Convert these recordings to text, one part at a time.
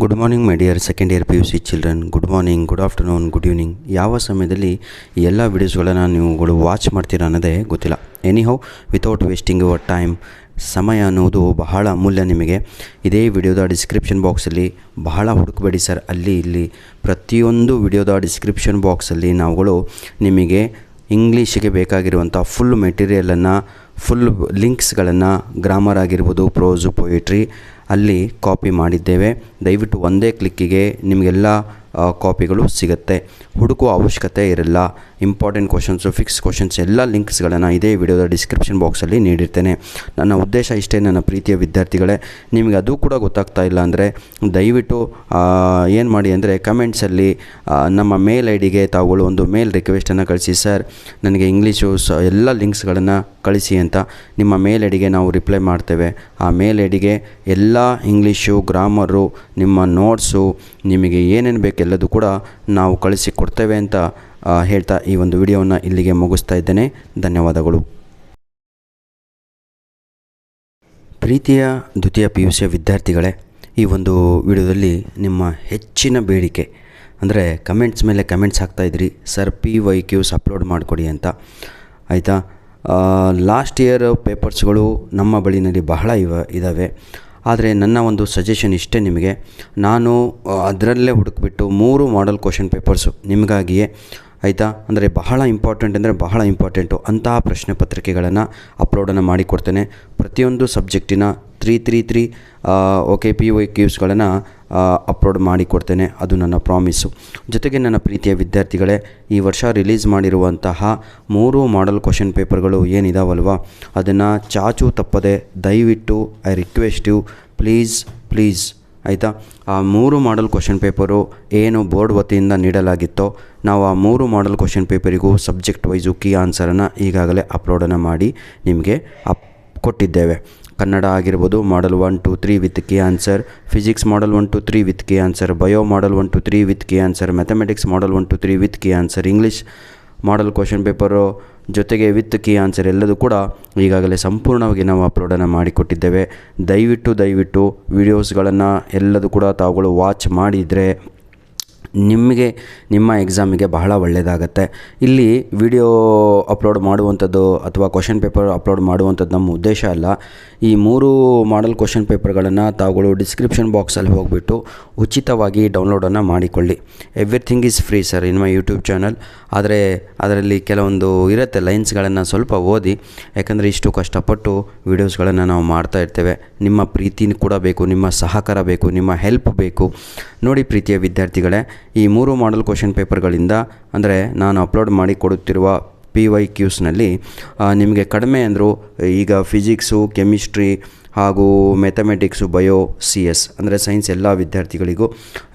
Good morning my dear second year PUC children. Good morning, good afternoon, good evening. ಯಾವ ಸಮಯದಲ್ಲಿ ಈ ಎಲ್ಲ ವೀಡಿಯೋಸ್ಗಳನ್ನು ನೀವುಗಳು ವಾಚ್ ಮಾಡ್ತೀರಾ ಅನ್ನೋದೇ ಗೊತ್ತಿಲ್ಲ. Anyhow, without wasting your time, ಸಮಯ ಅನ್ನೋದು ಬಹಳ ಅಮೂಲ್ಯ ನಿಮಗೆ. ಇದೇ ವಿಡಿಯೋದ ಡಿಸ್ಕ್ರಿಪ್ಷನ್ ಬಾಕ್ಸಲ್ಲಿ ಬಹಳ ಹುಡುಕಬೇಡಿ ಸರ್, ಅಲ್ಲಿ ಇಲ್ಲಿ ಪ್ರತಿಯೊಂದು ವಿಡಿಯೋದ ಡಿಸ್ಕ್ರಿಪ್ಷನ್ ಬಾಕ್ಸಲ್ಲಿ ನಾವುಗಳು ನಿಮಗೆ ಇಂಗ್ಲೀಷಿಗೆ ಬೇಕಾಗಿರುವಂಥ ಫುಲ್ ಮೆಟೀರಿಯಲನ್ನು, ಫುಲ್ ಲಿಂಕ್ಸ್ಗಳನ್ನು, ಗ್ರಾಮರ್ ಆಗಿರ್ಬೋದು, ಪ್ರೋಸು, ಪೊಯಿಟ್ರಿ ಅಲ್ಲಿ ಕಾಪಿ ಮಾಡಿದ್ದೇವೆ. ದಯವಿಟ್ಟು ಒಂದೇ ಕ್ಲಿಕ್ಕಿಗೆ ನಿಮಗೆಲ್ಲ ಕಾಪಿಗಳು ಸಿಗುತ್ತೆ, ಹುಡುಕುವ ಅವಶ್ಯಕತೆ ಇರಲ್ಲ. ಇಂಪಾರ್ಟೆಂಟ್ ಕ್ವಶನ್ಸು, ಫಿಕ್ಸ್ ಕ್ವಶನ್ಸ್ ಎಲ್ಲ ಲಿಂಕ್ಸ್ಗಳನ್ನು ಇದೇ ವಿಡಿಯೋದ ಡಿಸ್ಕ್ರಿಪ್ಷನ್ ಬಾಕ್ಸಲ್ಲಿ ನೀಡಿರ್ತೇನೆ. ನನ್ನ ಉದ್ದೇಶ ಇಷ್ಟೇ ನನ್ನ ಪ್ರೀತಿಯ ವಿದ್ಯಾರ್ಥಿಗಳೇ. ನಿಮಗೆ ಅದು ಕೂಡ ಗೊತ್ತಾಗ್ತಾ ಇಲ್ಲ ಅಂದರೆ ದಯವಿಟ್ಟು ಏನು ಮಾಡಿ ಅಂದರೆ ಕಮೆಂಟ್ಸಲ್ಲಿ ನಮ್ಮ ಮೇಲ್ ಐಡಿಗೆ ತಾವುಗಳು ಒಂದು ಮೇಲ್ ರಿಕ್ವೆಸ್ಟನ್ನು ಕಳಿಸಿ. ಸರ್, ನನಗೆ ಇಂಗ್ಲೀಷು ಎಲ್ಲ ಲಿಂಕ್ಸ್ಗಳನ್ನು ಕಳಿಸಿ ಅಂತ ನಿಮ್ಮ ಮೇಲ್ ಐಡಿಗೆ ನಾವು ರಿಪ್ಲೈ ಮಾಡ್ತೇವೆ. ಆ ಮೇಲ್ ಐಡಿಗೆ ಎಲ್ಲ ಇಂಗ್ಲೀಷು, ಗ್ರಾಮರು, ನಿಮ್ಮ ನೋಟ್ಸು, ನಿಮಗೆ ಏನೇನು ಬೇಕೆಲ್ಲದು ಕೂಡ ನಾವು ಕಳಿಸಿ ಕೊಡ್ತೇವೆ ಅಂತ ಹೇಳ್ತಾ ಈ ಒಂದು ವಿಡಿಯೋವನ್ನು ಇಲ್ಲಿಗೆ ಮುಗಿಸ್ತಾ ಇದ್ದೇನೆ. ಧನ್ಯವಾದಗಳು. ಪ್ರೀತಿಯ ದ್ವಿತೀಯ PUC ವಿದ್ಯಾರ್ಥಿಗಳೇ, ಈ ಒಂದು ವಿಡಿಯೋದಲ್ಲಿ ನಿಮ್ಮ ಹೆಚ್ಚಿನ ಬೇಡಿಕೆ ಅಂದರೆ ಕಮೆಂಟ್ಸ್ ಮೇಲೆ ಕಮೆಂಟ್ಸ್ ಹಾಕ್ತಾಯಿದ್ರಿ, ಸರ್ PYQs ಅಪ್ಲೋಡ್ ಮಾಡಿಕೊಡಿ ಅಂತ. ಆಯಿತಾ, ಲಾಸ್ಟ್ ಇಯರ್ ಪೇಪರ್ಸ್ಗಳು ನಮ್ಮ ಬಳಿನಲ್ಲಿ ಬಹಳ ಇದ್ದಾವೆ. ಆದರೆ ನನ್ನ ಒಂದು ಸಜೆಷನ್ ಇಷ್ಟೇ ನಿಮಗೆ, ನಾನು ಅದರಲ್ಲೇ ಹುಡುಕಿಬಿಟ್ಟು 3 ಮಾಡೆಲ್ ಕ್ವಶನ್ ಪೇಪರ್ಸು ನಿಮಗಾಗಿಯೇ, ಆಯಿತಾ, ಅಂದರೆ ಬಹಳ ಇಂಪಾರ್ಟೆಂಟ್ ಅಂದರೆ ಬಹಳ ಇಂಪಾರ್ಟೆಂಟು ಅಂತಹ ಪ್ರಶ್ನೆ ಪತ್ರಿಕೆಗಳನ್ನು ಅಪ್ಲೋಡನ್ನು ಮಾಡಿಕೊಡ್ತೇನೆ. ಪ್ರತಿಯೊಂದು ಸಬ್ಜೆಕ್ಟಿನ 3 PYQsಗಳನ್ನು ಅಪ್ಲೋಡ್ ಮಾಡಿಕೊಡ್ತೇನೆ, ಅದು ನನ್ನ ಪ್ರಾಮಿಸ್ಸು. ಜೊತೆಗೆ ನನ್ನ ಪ್ರೀತಿಯ ವಿದ್ಯಾರ್ಥಿಗಳೇ, ಈ ವರ್ಷ ರಿಲೀಸ್ ಮಾಡಿರುವಂತಹ 3 ಮಾಡೆಲ್ ಕ್ವಶನ್ ಪೇಪರ್ಗಳು ಏನಿದಾವಲ್ವ, ಅದನ್ನು ಚಾಚು ತಪ್ಪದೆ ದಯವಿಟ್ಟು ಐ ರಿಕ್ವೆಸ್ಟ್ ಯು, ಪ್ಲೀಸ್ ಆಯಿತಾ, ಆ 3 ಮಾಡೆಲ್ ಕ್ವಶನ್ ಪೇಪರು ಏನು ಬೋರ್ಡ್ ವತಿಯಿಂದ ನೀಡಲಾಗಿತ್ತೋ ನಾವು ಆ 3 ಮಾಡೆಲ್ ಕ್ವಶನ್ ಪೇಪರಿಗೂ ಸಬ್ಜೆಕ್ಟ್ ವೈಸು ಕೀ ಆನ್ಸರನ್ನು ಈಗಾಗಲೇ ಅಪ್ಲೋಡನ್ನು ಮಾಡಿ ನಿಮಗೆ ಕೊಟ್ಟಿದ್ದೇವೆ. ಕನ್ನಡ ಆಗಿರ್ಬೋದು model 1 2 3 with key answer, physics model 1 2 3 with key answer, bio model 1 2 3 with key answer, mathematics model 1 2 3 with key answer, English model question paper ಜೊತೆಗೆ ವಿತ್ ಕೀ ಆನ್ಸರ್ ಎಲ್ಲದೂ ಕೂಡ ಈಗಾಗಲೇ ಸಂಪೂರ್ಣವಾಗಿ ನಾವು ಅಪ್ಲೋಡನ್ನು ಮಾಡಿಕೊಟ್ಟಿದ್ದೇವೆ. ದಯವಿಟ್ಟು ವೀಡಿಯೋಸ್ಗಳನ್ನು ಎಲ್ಲದೂ ಕೂಡ ತಾವುಗಳು ವಾಚ್ ಮಾಡಿದರೆ ನಿಮಗೆ ನಿಮ್ಮ ಎಕ್ಸಾಮಿಗೆ ಬಹಳ ಒಳ್ಳೆಯದಾಗತ್ತೆ. ಇಲ್ಲಿ ವಿಡಿಯೋ ಅಪ್ಲೋಡ್ ಮಾಡುವಂಥದ್ದು ಅಥವಾ ಕ್ವಶನ್ ಪೇಪರ್ ಅಪ್ಲೋಡ್ ಮಾಡುವಂಥದ್ದು ನಮ್ಮ ಉದ್ದೇಶ ಅಲ್ಲ. ಈ 3 ಮಾಡೆಲ್ ಕ್ವಶನ್ ಪೇಪರ್ಗಳನ್ನು ತಾವುಗಳು ಡಿಸ್ಕ್ರಿಪ್ಷನ್ ಬಾಕ್ಸಲ್ಲಿ ಹೋಗಿಬಿಟ್ಟು ಉಚಿತವಾಗಿ ಡೌನ್ಲೋಡನ್ನು ಮಾಡಿಕೊಳ್ಳಿ. Everything is free sir in my YouTube channel. ಆದರೆ ಅದರಲ್ಲಿ ಕೆಲವೊಂದು ಇರುತ್ತೆ ಲೈನ್ಸ್ಗಳನ್ನು ಸ್ವಲ್ಪ ಓದಿ, ಯಾಕಂದರೆ ಇಷ್ಟು ಕಷ್ಟಪಟ್ಟು ವೀಡಿಯೋಸ್ಗಳನ್ನು ನಾವು ಮಾಡ್ತಾ ಇರ್ತೇವೆ. ನಿಮ್ಮ ಪ್ರೀತಿ ಕೂಡ ಬೇಕು, ನಿಮ್ಮ ಸಹಕಾರ ಬೇಕು, ನಿಮ್ಮ ಹೆಲ್ಪ್ ಬೇಕು. ನೋಡಿ ಪ್ರೀತಿಯ ವಿದ್ಯಾರ್ಥಿಗಳೇ, ಈ 3 ಮಾಡೆಲ್ ಕ್ವಶನ್ ಪೇಪರ್ಗಳಿಂದ ಅಂದರೆ ನಾನು ಅಪ್ಲೋಡ್ ಮಾಡಿ ಕೊಡುತ್ತಿರುವ PYQsನಲ್ಲಿ ನಿಮಗೆ ಕಡಿಮೆ ಅಂದರೂ ಈಗ ಫಿಸಿಕ್ಸು, ಕೆಮಿಸ್ಟ್ರಿ ಹಾಗೂ ಮ್ಯಾಥಮೆಟಿಕ್ಸು, ಬಯೋ, CS ಅಂದರೆ ಸೈನ್ಸ್ ಎಲ್ಲ ವಿದ್ಯಾರ್ಥಿಗಳಿಗೂ,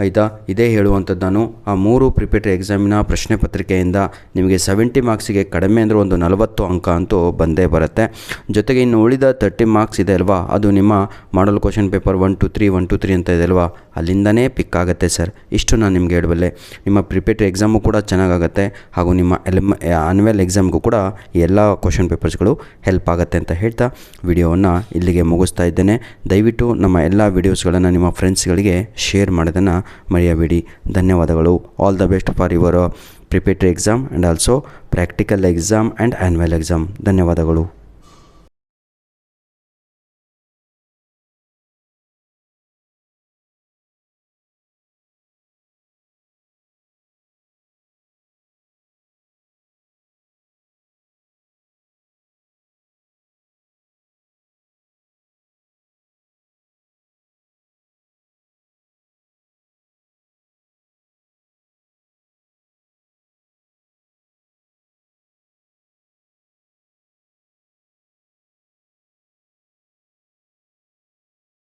ಆಯಿತಾ, ಇದೇ ಹೇಳುವಂಥದ್ದು ನಾನು. ಆ 3 ಪ್ರಿಪೇಟರಿ ಎಕ್ಸಾಮಿನ ಪ್ರಶ್ನೆ ಪತ್ರಿಕೆಯಿಂದ ನಿಮಗೆ 70 ಮಾರ್ಕ್ಸಿಗೆ ಕಡಿಮೆ ಅಂದರೆ ಒಂದು 40 ಅಂಕ ಅಂತೂ ಬಂದೇ ಬರುತ್ತೆ. ಜೊತೆಗೆ ಇನ್ನು ಉಳಿದ 30 ಮಾರ್ಕ್ಸ್ ಇದೆ ಅಲ್ವಾ, ಅದು ನಿಮ್ಮ ಮಾಡಲ್ ಕ್ವಶನ್ ಪೇಪರ್ 1 2 3 ಅಂತ ಇದೆ ಅಲ್ವಾ, ಅಲ್ಲಿಂದನೇ ಪಿಕ್ ಆಗುತ್ತೆ ಸರ್. ಇಷ್ಟು ನಾನು ನಿಮಗೆ ಹೇಳಬಲ್ಲೆ. ನಿಮ್ಮ ಪ್ರಿಪೇಟರಿ ಎಕ್ಸಾಮು ಕೂಡ ಚೆನ್ನಾಗಾಗುತ್ತೆ ಹಾಗೂ ನಿಮ್ಮ ಆನ್ಯುವಲ್ ಎಕ್ಸಾಮ್ಗೂ ಕೂಡ ಎಲ್ಲ ಕ್ವಶನ್ ಪೇಪರ್ಸ್ಗಳು ಹೆಲ್ಪ್ ಆಗುತ್ತೆ ಅಂತ ಹೇಳ್ತಾ ವಿಡಿಯೋವನ್ನು ಇಲ್ಲಿಗೆ ಮುಗಿಸ್ತಾ ಇದ್ದೇನೆ. ದಯವಿಟ್ಟು ನಮ್ಮ ಎಲ್ಲ ವೀಡಿಯೋಸ್ಗಳನ್ನು ನಿಮ್ಮ ಫ್ರೆಂಡ್ಸ್ಗಳಿಗೆ ಶೇರ್ ಮಾಡೋದನ್ನು ಮರೆಯಬೇಡಿ. ಧನ್ಯವಾದಗಳು. All the best for your preparatory exam and also practical exam and annual exam. ಧನ್ಯವಾದಗಳು.